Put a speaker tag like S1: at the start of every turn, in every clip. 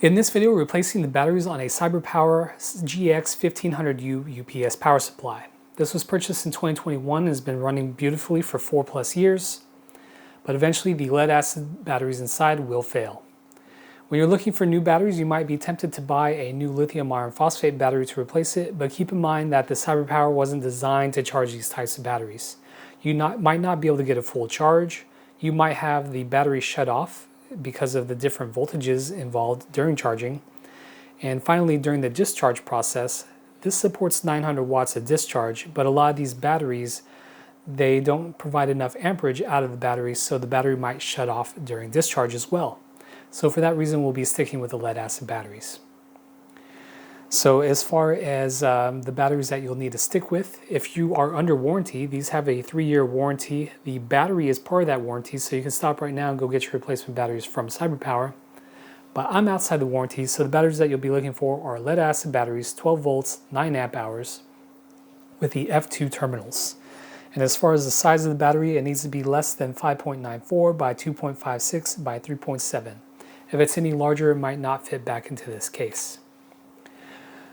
S1: In this video, we're replacing the batteries on a Cyber Power GX1500U UPS power supply. This was purchased in 2021 and has been running beautifully for 4+ years, but eventually the lead acid batteries inside will fail. When you're looking for new batteries, you might be tempted to buy a new lithium iron phosphate battery to replace it, but keep in mind that the Cyber Power wasn't designed to charge these types of batteries. You might not be able to get a full charge. You might have the battery shut off because of the different voltages involved during charging. And finally, during the discharge process, this supports 900 watts of discharge, but a lot of these batteries, they don't provide enough amperage out of the battery, so the battery might shut off during discharge as well. So for that reason, we'll be sticking with the lead acid batteries. So as far as the batteries that you'll need to stick with, if you are under warranty, these have a 3-year warranty. The battery is part of that warranty, so you can stop right now and go get your replacement batteries from Cyber Power. But I'm outside the warranty, so the batteries that you'll be looking for are lead acid batteries, 12 volts, 9 amp hours, with the F2 terminals. And as far as the size of the battery, it needs to be less than 5.94 by 2.56 by 3.7. If it's any larger, it might not fit back into this case.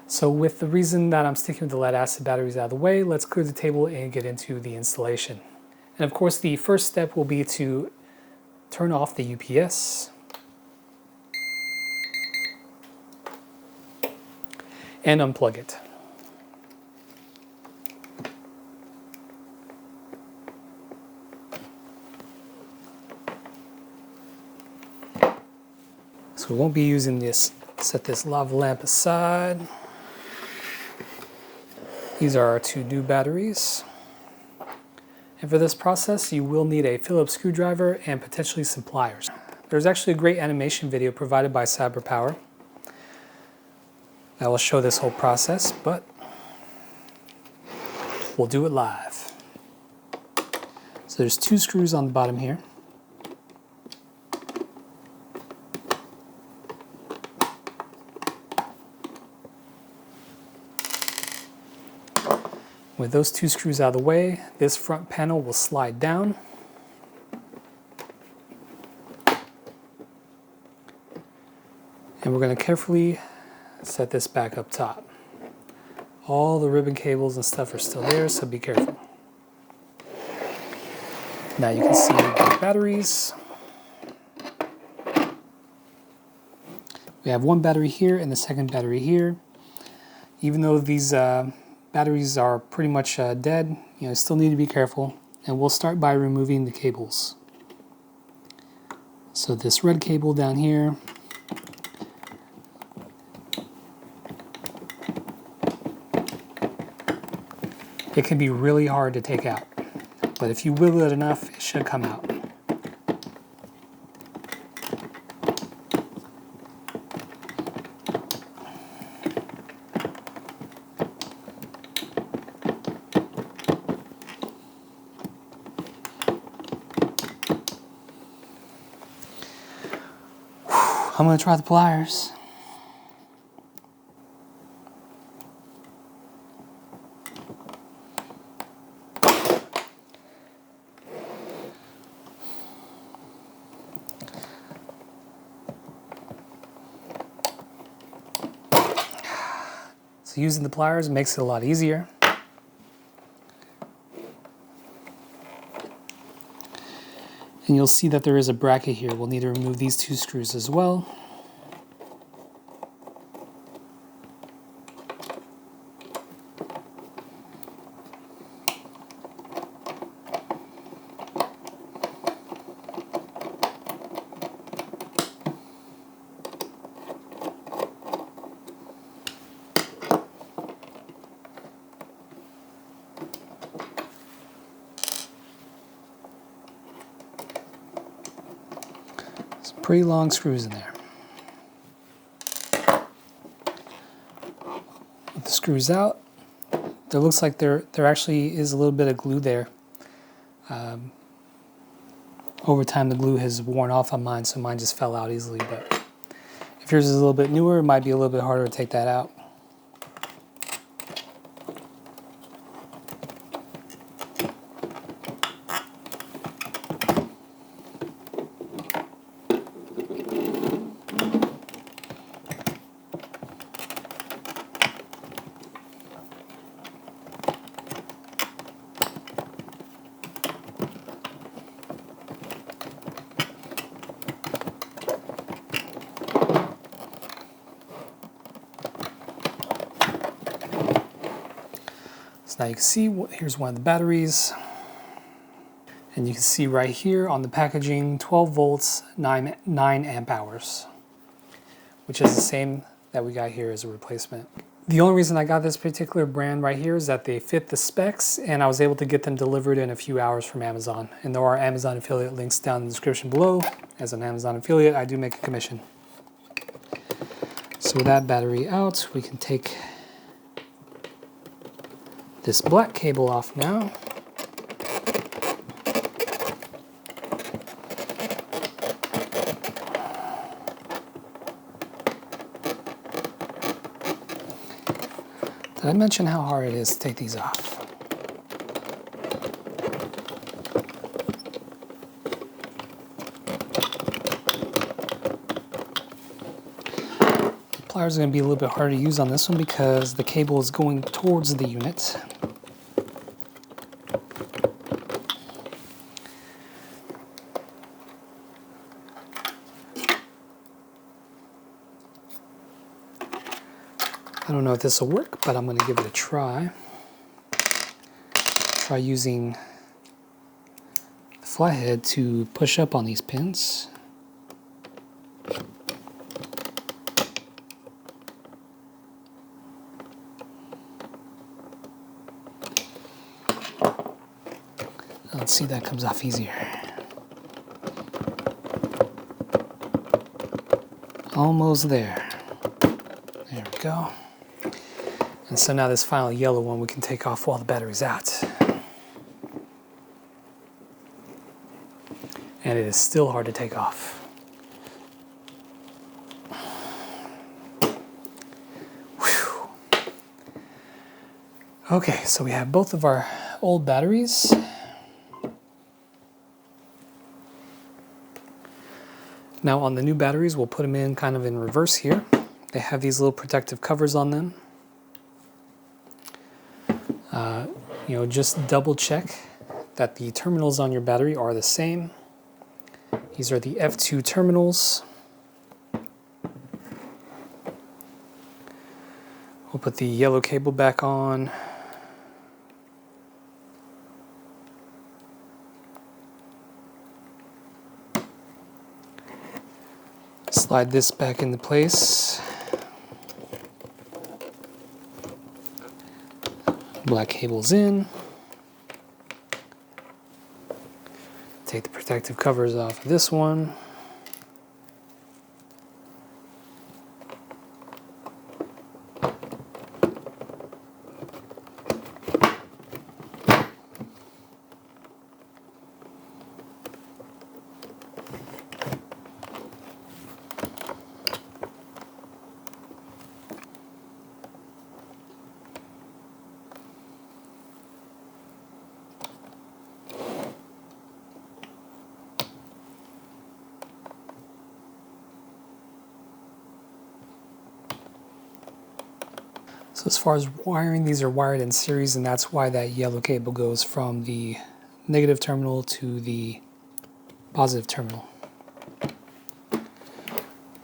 S1: So with the reason that I'm sticking with the lead acid batteries out of the way, let's clear the table and get into the installation. And of course, the first step will be to turn off the UPS and unplug it. So we won't be using this. Set this lava lamp aside. These are our 2 new batteries. And for this process, you will need a Phillips screwdriver and potentially some pliers. There's actually a great animation video provided by Cyber Power that will show this whole process, but we'll do it live. So there's 2 screws on the bottom here. With those 2 screws out of the way, this front panel will slide down. And we're going to carefully set this back up top. All the ribbon cables and stuff are still there, so be careful. Now you can see the batteries. We have 1 battery here and the second battery here. Even though these batteries are pretty much dead, still need to be careful, and we'll start by removing the cables. So this red cable down here, it can be really hard to take out, but if you wiggle it enough, it should come out. I'm going to try the pliers. So using the pliers makes it a lot easier. And you'll see that there is a bracket here. We'll need to remove these 2 screws as well. Pretty long screws in there. With the screws out, there looks like there actually is a little bit of glue there. Over time the glue has worn off on mine, so mine just fell out easily, but if yours is a little bit newer, it might be a little bit harder to take that out. So now you can see, here's one of the batteries. And you can see right here on the packaging, 12 volts, 9 amp hours, which is the same that we got here as a replacement. The only reason I got this particular brand right here is that they fit the specs, and I was able to get them delivered in a few hours from Amazon. And there are Amazon affiliate links down in the description below. As an Amazon affiliate, I do make a commission. So with that battery out, we can take this black cable off now. Did I mention how hard it is to take these off? The pliers are going to be a little bit harder to use on this one because the cable is going towards the unit. I don't know if this will work, but I'm going to give it a try. Try using the flathead to push up on these pins. Let's see if that comes off easier. Almost there. There we go. And so now this final yellow one we can take off while the battery's out. And it is still hard to take off. Whew. Okay, so we have both of our old batteries. Now on the new batteries, we'll put them in kind of in reverse here. They have these little protective covers on them. Just double check that the terminals on your battery are the same. These are the F2 terminals. We'll put the yellow cable back on. Slide this back into place. Black cable's in. Take the protective covers off of this one. So as far as wiring, these are wired in series, and that's why that yellow cable goes from the negative terminal to the positive terminal.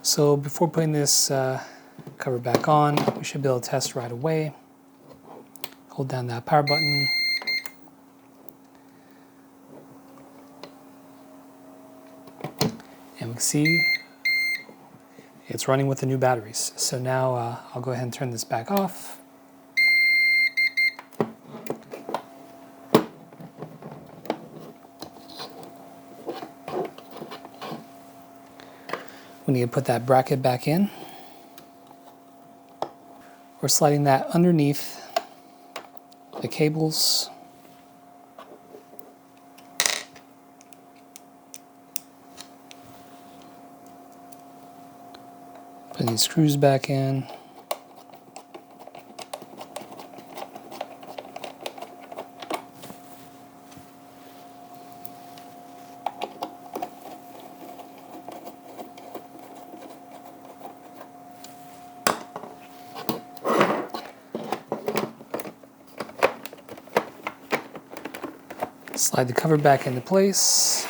S1: So before putting this cover back on, we should be able to test right away. Hold down that power button. And we can see it's running with the new batteries. So now I'll go ahead and turn this back off. We need to put that bracket back in. We're sliding that underneath the cables. Putting these screws back in. Slide the cover back into place.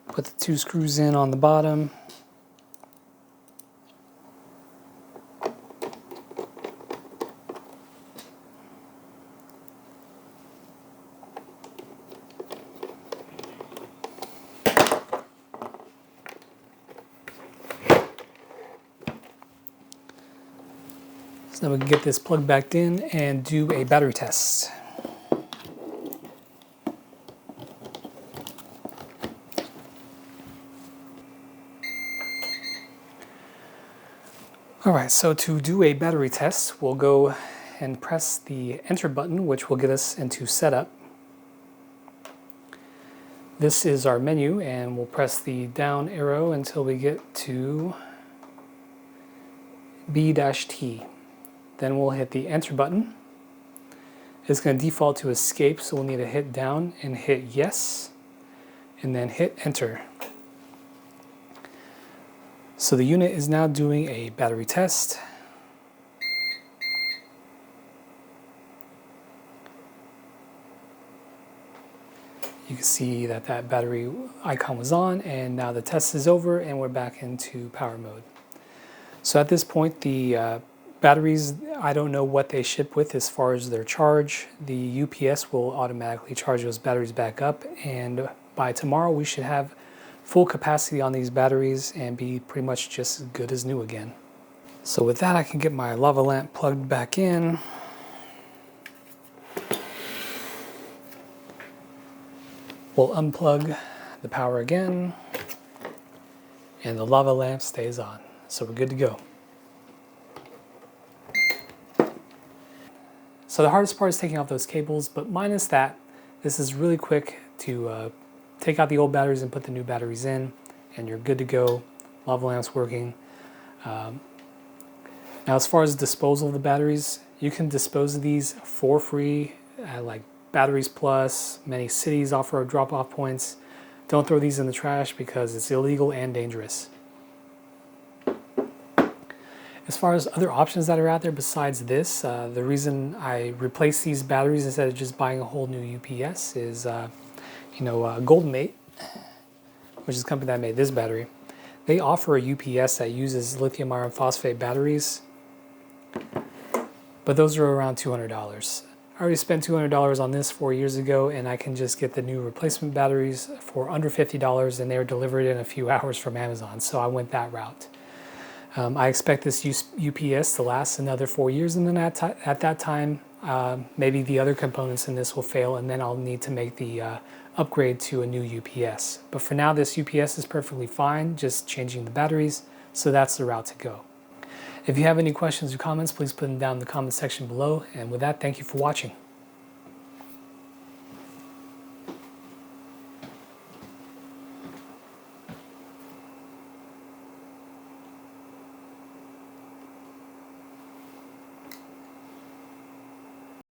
S1: Put the two screws in on the bottom. So now we can get this plugged back in and do a battery test. Alright, so to do a battery test, we'll go and press the enter button, which will get us into setup. This is our menu, and we'll press the down arrow until we get to B-T. Then we'll hit the enter button. It's going to default to escape, so we'll need to hit down and hit yes, and then hit enter. So the unit is now doing a battery test. You can see that that battery icon was on, and now the test is over and we're back into power mode. So at this point, the batteries, I don't know what they ship with as far as their charge. The UPS will automatically charge those batteries back up, and by tomorrow we should have full capacity on these batteries and be pretty much just as good as new again. So with that, I can get my lava lamp plugged back in. We'll unplug the power again, and the lava lamp stays on. So we're good to go. So the hardest part is taking off those cables, but minus that, this is really quick to take out the old batteries and put the new batteries in, and you're good to go. Lava lamp's working. Now as far as disposal of the batteries, you can dispose of these for free at like Batteries Plus. Many cities offer drop-off points. Don't throw these in the trash because it's illegal and dangerous. As far as other options that are out there besides this, the reason I replaced these batteries instead of just buying a whole new UPS is, Golden8, which is the company that made this battery, they offer a UPS that uses lithium iron phosphate batteries, but those are around $200. I already spent $200 on this 4 years ago, and I can just get the new replacement batteries for under $50, and they are delivered in a few hours from Amazon, so I went that route. I expect this UPS to last another 4 years, and then at that time, maybe the other components in this will fail, and then I'll need to make the upgrade to a new UPS. But for now, this UPS is perfectly fine, just changing the batteries, so that's the route to go. If you have any questions or comments, please put them down in the comment section below. And with that, thank you for watching.